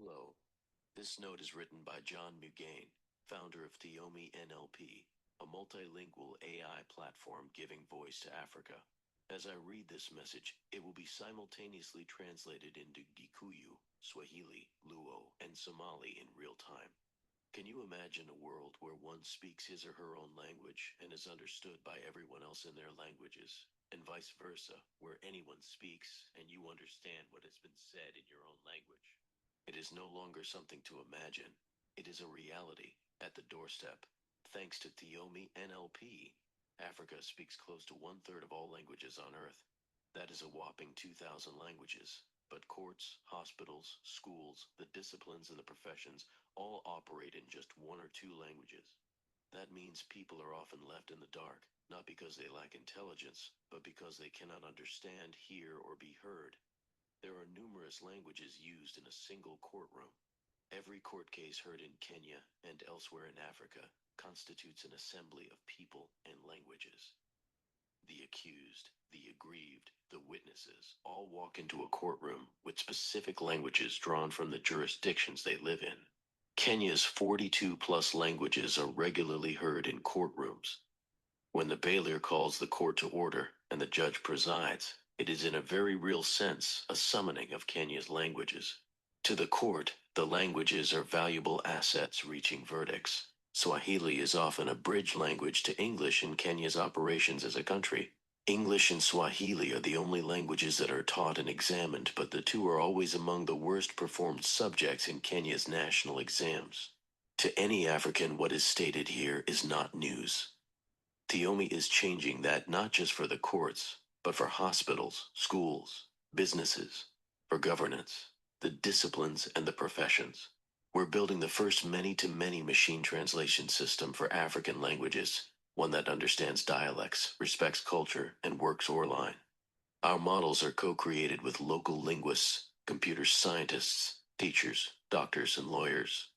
Hello. This note is written by John Mugane, founder of Thiomi NLP, a multilingual AI platform giving voice to Africa. As I read this message, it will be simultaneously translated into Gikuyu, Swahili, Luo, and Somali in real time. Can you imagine a world where one speaks his or her own language and is understood by everyone else in their languages, and vice versa, where anyone speaks and you understand what has been said in your own language? It is no longer something to imagine. It is a reality at the doorstep. Thanks to Thiomi NLP, Africa speaks close to one-third of all languages on Earth. That is a whopping 2,000 languages. But courts, hospitals, schools, the disciplines and the professions all operate in just one or two languages. That means people are often left in the dark, not because they lack intelligence, but because they cannot understand, hear, or be heard. There are numerous languages used in a single courtroom. Every court case heard in Kenya and elsewhere in Africa constitutes an assembly of people and languages. The accused, the aggrieved, the witnesses all walk into a courtroom with specific languages drawn from the jurisdictions they live in. Kenya's 42 plus languages are regularly heard in courtrooms. When the bailier calls the court to order and the judge presides, it is in a very real sense a summoning of Kenya's languages. To the court, the languages are valuable assets reaching verdicts. Swahili is often a bridge language to English in Kenya's operations as a country. English and Swahili are the only languages that are taught and examined, but the two are always among the worst performed subjects in Kenya's national exams. To any African, what is stated here is not news. Thiomi is changing that not just for the courts, but for hospitals, schools, businesses, for governance, the disciplines, and the professions. We're building the first many-to-many machine translation system for African languages, one that understands dialects, respects culture, and works online. Our models are co-created with local linguists, computer scientists, teachers, doctors, and lawyers.